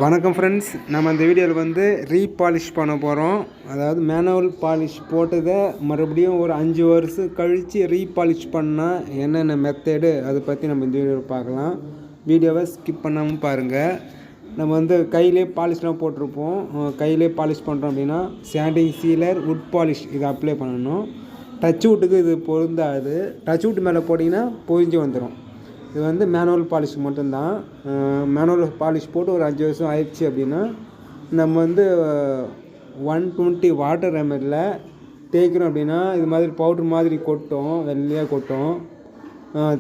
வணக்கம் ஃப்ரெண்ட்ஸ், நம்ம இந்த வீடியோவில் வந்து ரீபாலிஷ் பண்ண போகிறோம். அதாவது மேனுவல் பாலிஷ் போட்டதை மறுபடியும் ஒரு 5 வருஷம் கழித்து ரீபாலிஷ் பண்ணால் என்னென்ன மெத்தடு அதை பற்றி நம்ம இந்த வீடியோவில் பார்க்கலாம். வீடியோவை ஸ்கிப் பண்ணாமல் பாருங்கள். நம்ம வந்து கையிலே பாலிஷ்லாம் போட்டிருப்போம். கையிலே பாலிஷ் பண்ணுறோம் அப்படின்னா சாண்டிங் சீலர், வுட் பாலிஷ் இதை அப்ளை பண்ணணும். டச் வுட்டுக்கு இது பொருந்தாது. டச் வுட் மேலே போட்டிங்கன்னா பொழிஞ்சு வந்துடும். இது வந்து மேனுவல் பாலிஷ் மட்டும்தான். மேனுவல் பாலிஷ் போட்டு ஒரு 5 வருஷம் ஆயிடுச்சு அப்படின்னா நம்ம வந்து 120 வாட்டர் ரெமரில் தேய்க்கிறோம் அப்படின்னா இது மாதிரி பவுட்ரு மாதிரி கொட்டும், வெள்ளையாக கொட்டும்.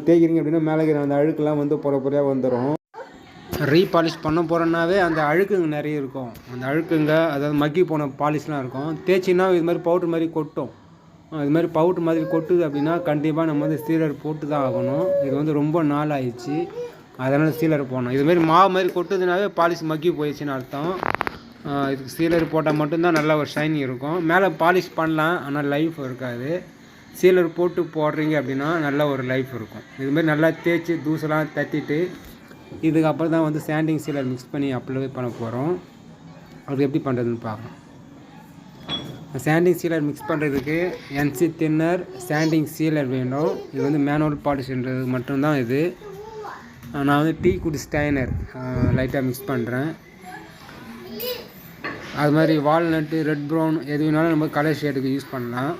தேய்க்கிறீங்க அப்படின்னா மேலே இருக்கிற அந்த அழுக்கெல்லாம் வந்து பொறையாக வந்துடும். ரீபாலிஷ் பண்ண போகிறோன்னாவே அந்த அழுக்குங்க நிறைய இருக்கும். அந்த அழுக்குங்க அதாவது மக்கி போன பாலிஷ்லாம் இருக்கும். தேய்ச்சின்னா இது மாதிரி பவுட்ரு மாதிரி கொட்டும். இது மாதிரி பவுட்ரு மாதிரி கொட்டுது அப்படின்னா கண்டிப்பாக நம்ம வந்து சீலர் போட்டு தான் ஆகணும். இது வந்து ரொம்ப நாள் ஆயிடுச்சு, அதனால் சீலர் போடணும். இதுமாரி மாவு மாதிரி கொட்டுதுனாவே பாலிஷ் மக்கி போயிடுச்சுன்னு அர்த்தம். இதுக்கு சீலர் போட்டால் மட்டும்தான் நல்லா ஒரு ஷைனிங் இருக்கும். மேலே பாலிஷ் பண்ணலாம், ஆனால் லைஃப் இருக்காது. சீலர் போட்டு போடுறீங்க அப்படின்னா நல்ல ஒரு லைஃப் இருக்கும். இதுமாரி நல்லா தேய்ச்சி தூசெல்லாம் தட்டிட்டு இதுக்கப்புறம் தான் வந்து சாண்டிங் சீலர் மிக்ஸ் பண்ணி அப்ளை பண்ண போகிறோம். அது எப்படி பண்ணுறதுன்னு பார்க்கலாம். சாண்டிங் சீலர் மிக்ஸ் பண்ணுறதுக்கு என்சி தின்னர், சாண்டிங் சீலர் வேணும். இது வந்து மேனுவல் பாலிஷ்ன்றது மட்டும்தான் இது. நான் வந்து டீ குட் ஸ்டைனர் லைட்டாக மிக்ஸ் பண்ணுறேன். அது மாதிரி வால்நட்டு, ரெட் ப்ரௌன் எது வேணாலும் நம்ம கலர் ஷேடுக்கு யூஸ் பண்ணலாம்.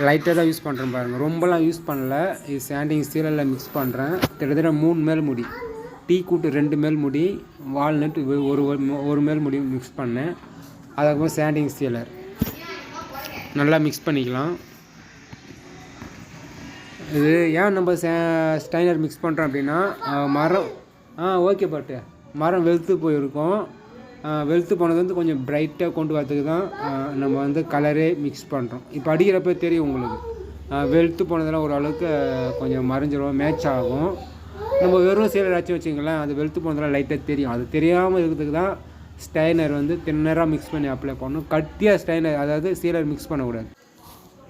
லைட்டாக தான் யூஸ் பண்ணுறேன் பாருங்கள், ரொம்பலாம் யூஸ் பண்ணல. இது சாண்டிங் சீலரில் மிக்ஸ் பண்ணுறேன். கிட்டத்தட்ட 3 மேல் முடி, டீ கூட்டு 2 மேல் முடி, வால்நட் ஒரு மேல் முடி மிக்ஸ் பண்ணேன். அதுக்கப்புறம் சாண்டிங் சீலர் நல்லா மிக்ஸ் பண்ணிக்கலாம். இது ஏன் நம்ம ஸ்டைனர் மிக்ஸ் பண்ணுறோம் அப்படின்னா மரம் ஓகே பட்டு மரம் வெளுத்து போயிருக்கும். வெளுத்து போனது வந்து கொஞ்சம் பிரைட்டாக கொண்டு வரதுக்கு தான் நம்ம வந்து கலரே மிக்ஸ் பண்ணுறோம். இப்போ அடிக்கிறப்ப தெரியும் உங்களுக்கு, வெளுத்து போனதெல்லாம் ஓரளவுக்கு கொஞ்சம் மறைஞ்சிரும், மேட்ச் ஆகும். நம்ம வெறும் சீலர் ஆச்சு வச்சுங்களேன், அது வெளுத்து போனதெல்லாம் லைட்டாக தெரியும். அது தெரியாமல் இருக்கிறதுக்கு தான் ஸ்டைனர் வந்து தின்னராக மிக்ஸ் பண்ணி அப்ளை பண்ணணும். கட்டியாக ஸ்டைனர் அதாவது சீலர் மிக்ஸ் பண்ணக்கூடாது.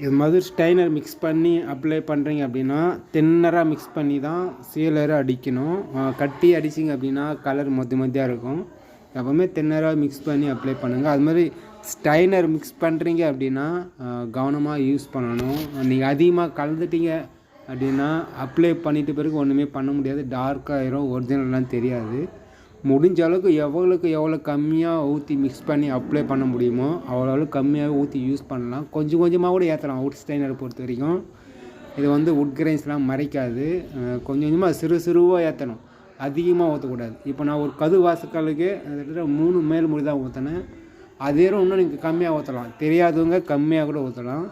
இது மாதிரி ஸ்டைனர் மிக்ஸ் பண்ணி அப்ளை பண்ணுறீங்க அப்படின்னா தின்னராக மிக்ஸ் பண்ணி தான் சீலரை அடிக்கணும். கட்டி அடிச்சிங்க அப்படின்னா கலர் மொத்தியாக இருக்கும். எப்போவுமே தின்னராக மிக்ஸ் பண்ணி அப்ளை பண்ணுங்கள். அது மாதிரி ஸ்டைனர் மிக்ஸ் பண்ணுறீங்க அப்படின்னா கவனமாக யூஸ் பண்ணணும். நீங்கள் அதிகமாக கலந்துட்டீங்க அப்படின்னா அப்ளை பண்ணிட்டு பிறகு ஒன்றுமே பண்ண முடியாது, டார்க்காயிரும், ஒரிஜினல்லாம் தெரியாது. முடிஞ்ச அளவுக்கு எவ்வளோ கம்மியாக ஊற்றி மிக்ஸ் பண்ணி அப்ளை பண்ண முடியுமோ அவ்வளோ கம்மியாக ஊற்றி யூஸ் பண்ணலாம். கொஞ்சம் கொஞ்சமாக கூட ஏற்றலாம். வுட் ஸ்டைனரை பொறுத்த வரைக்கும் இது வந்து வுட் கிரைன்ஸ்லாம் மறைக்காது. கொஞ்சம் கொஞ்சமாக சிறுவாக ஏற்றணும், அதிகமாக ஊற்றக்கூடாது. இப்போ நான் ஒரு கது வாசக்காலுக்கு 3 மேல் முடி தான் ஊற்றினேன். அதே இன்னும் நீங்கள் கம்மியாக ஊற்றலாம். தெரியாதவங்க கம்மியாக கூட ஊற்றலாம்.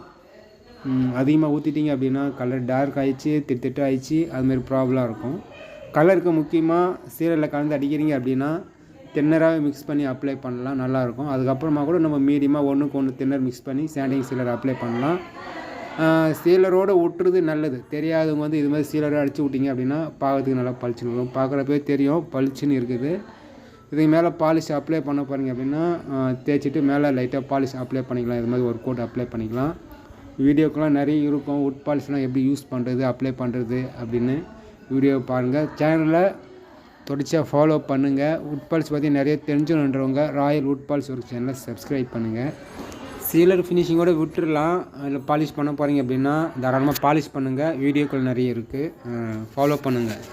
அதிகமாக ஊற்றிட்டீங்க அப்படின்னா கலர் டார்க் ஆகிடுச்சு, திட்டு ஆகிடுச்சு, அதுமாரி ப்ராப்ளம் இருக்கும். கலருக்கு முக்கியமாக சீலரில் கலந்து அடிக்கிறீங்க அப்படின்னா தின்னராகவே மிக்ஸ் பண்ணி அப்ளை பண்ணலாம், நல்லாயிருக்கும். அதுக்கப்புறமா கூட நம்ம மீடியமாக ஒன்றுக்கு ஒன்று தின்னர் மிக்ஸ் பண்ணி சாண்டிங் சீலர் அப்ளை பண்ணலாம். சீலரோடு விட்டுறது நல்லது. தெரியாதவங்க வந்து இது மாதிரி சீலரை அடித்து விட்டிங்க அப்படின்னா பார்க்கறதுக்கு நல்லா பளிச்சுன்னு இருக்கும். பார்க்குறப்பே தெரியும் பளிச்சுன்னு இருக்குது. இதுக்கு மேலே பாலிஷ் அப்ளை பண்ண போகிறீங்க அப்படின்னா தேய்ச்சிட்டு மேலே லைட்டாக பாலிஷ் அப்ளை பண்ணிக்கலாம். இது மாதிரி ஒரு கோட் அப்ளை பண்ணிக்கலாம். வீடியோக்கெலாம் நிறைய இருக்கும், வுட் பாலிஷ்லாம் எப்படி யூஸ் பண்ணுறது, அப்ளை பண்ணுறது அப்படின்னு வீடியோ பாருங்கள். சேனலை தொடர்ச்சியாக ஃபாலோ பண்ணுங்கள். வுட் பாலிஷ் பற்றி நிறைய தெரிஞ்சுன்றவங்க ராயல் வுட் பாலிஷ் ஒரு சேனலை சப்ஸ்கிரைப் பண்ணுங்கள். சீலர் ஃபினிஷிங்கோடு விட்டுடலாம். அதில் பாலிஷ் பண்ண போகிறீங்க அப்படின்னா தாராளமாக பாலிஷ் பண்ணுங்கள். வீடியோக்கள் நிறைய இருக்குது, ஃபாலோ பண்ணுங்கள்.